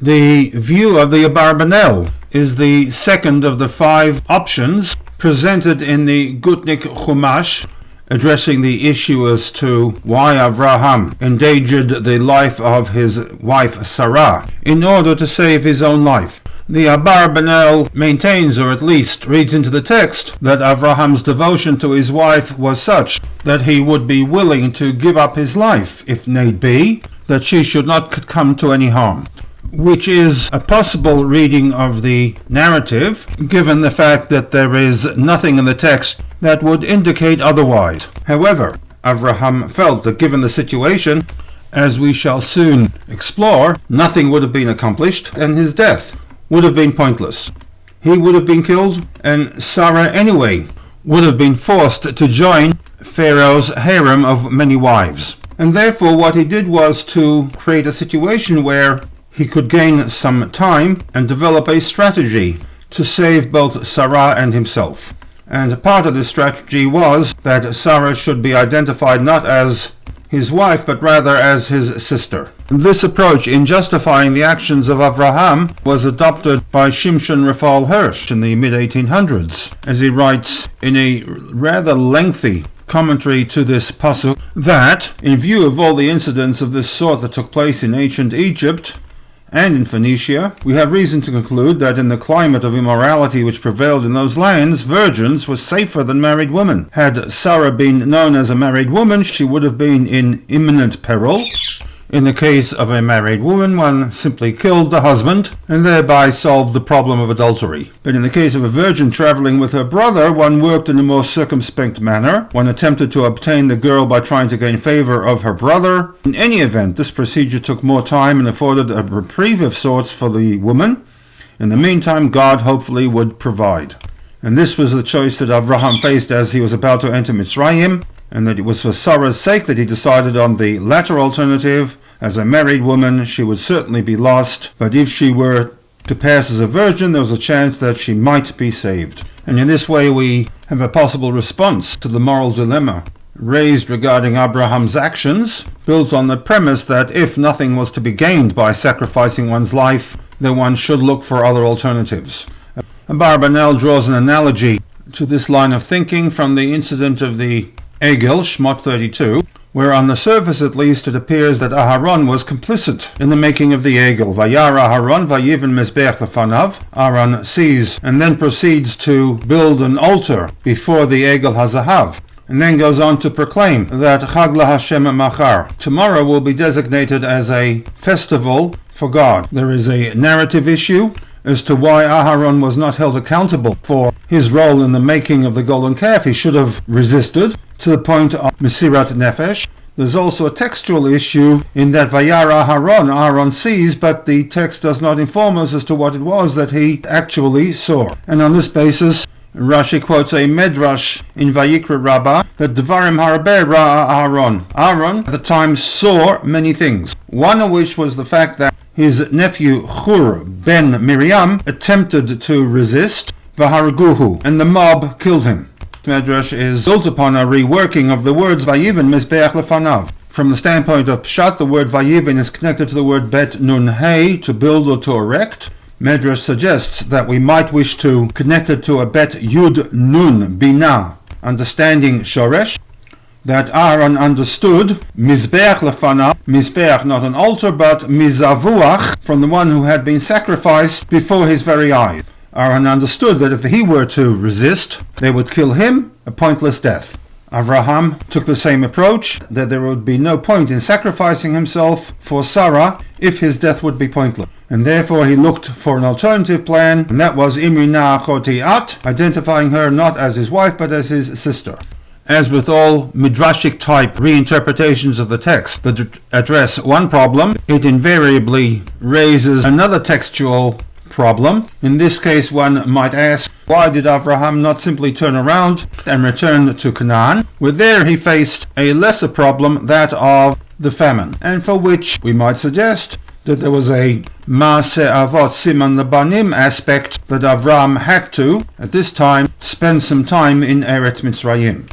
The view of the ABARBANEL is the second of the 5 options presented in the Gutnik Chumash, addressing the issue as to why Avraham endangered the life of his wife Sarah in order to save his own life. The ABARBANEL maintains, or at least reads into the text, that Avraham's devotion to his wife was such that he would be willing to give up his life, if need be, that she should not come to any harm, which is a possible reading of the narrative, given the fact that there is nothing in the text that would indicate otherwise. However, Avraham felt that given the situation, as we shall soon explore, nothing would have been accomplished, and his death would have been pointless. He would have been killed, and Sarah anyway would have been forced to join Pharaoh's harem of many wives. And therefore what he did was to create a situation where he could gain some time and develop a strategy to save both Sarah and himself. And part of this strategy was that Sarah should be identified not as his wife, but rather as his sister. This approach in justifying the actions of Avraham was adopted by Shimshon Raphael Hirsch in the mid-1800s, as he writes in a rather lengthy commentary to this pasuk that, in view of all the incidents of this sort that took place in ancient Egypt and in Phoenicia, we have reason to conclude that in the climate of immorality which prevailed in those lands, virgins were safer than married women. Had Sarah been known as a married woman, she would have been in imminent peril. In the case of a married woman, one simply killed the husband and thereby solved the problem of adultery. But in the case of a virgin traveling with her brother, one worked in a more circumspect manner. One attempted to obtain the girl by trying to gain favor of her brother. In any event, this procedure took more time and afforded a reprieve of sorts for the woman. In the meantime, God hopefully would provide. And this was the choice that Avraham faced as he was about to enter Mitzrayim, and that it was for Sarah's sake that he decided on the latter alternative. As a married woman, she would certainly be lost, but if she were to pass as a virgin, there was a chance that she might be saved. And in this way we have a possible response to the moral dilemma raised regarding Abraham's actions, built on the premise that if nothing was to be gained by sacrificing one's life, then one should look for other alternatives. ABARBANEL draws an analogy to this line of thinking from the incident of the Egel, Shmot 32, where on the surface at least it appears that Aharon was complicit in the making of the Egel. Vayar Aharon vayiven mezbeach lefanav. Aaron sees and then proceeds to build an altar before the Egel HaZahav, and then goes on to proclaim that Chag LaHashem Machar, tomorrow will be designated as a festival for God. There is a narrative issue as to why Aharon was not held accountable for his role in the making of the golden calf. He should have resisted to the point of Mesirat Nefesh. There's also a textual issue in that Vayar Aharon, Aaron sees, but the text does not inform us as to what it was that he actually saw. And on this basis, Rashi quotes a Medrash in Vayikra Rabbah that Devarim Harabeh Ra'a Aaron. Aaron at the time saw many things, one of which was the fact that his nephew Hur ben Miriam attempted to resist Vaharguhu, and the mob killed him. Medrash is built upon a reworking of the words Vayiven Mizbeach Lefanav. From the standpoint of Pshat, the word Vayiven is connected to the word Bet Nun Hey, to build or to erect. Medrash suggests that we might wish to connect it to a Bet Yud Nun Bina, understanding Shoresh, that Aaron understood Mizbeach Lefanav, Mizbeach not an altar but Mizavuach, from the one who had been sacrificed before his very eyes. Aaron understood that if he were to resist, they would kill him, a pointless death. Avraham took the same approach, that there would be no point in sacrificing himself for Sarah if his death would be pointless. And therefore he looked for an alternative plan, and that was Imrina Chotiat, identifying her not as his wife but as his sister. As with all midrashic type reinterpretations of the text that address one problem, it invariably raises another textual problem. In this case, one might ask, why did Avraham not simply turn around and return to Canaan, where there he faced a lesser problem, that of the famine, and for which we might suggest that there was a Maaseh Avot Siman Labanim aspect, that Avraham had to, at this time, spend some time in Eretz Mitzrayim.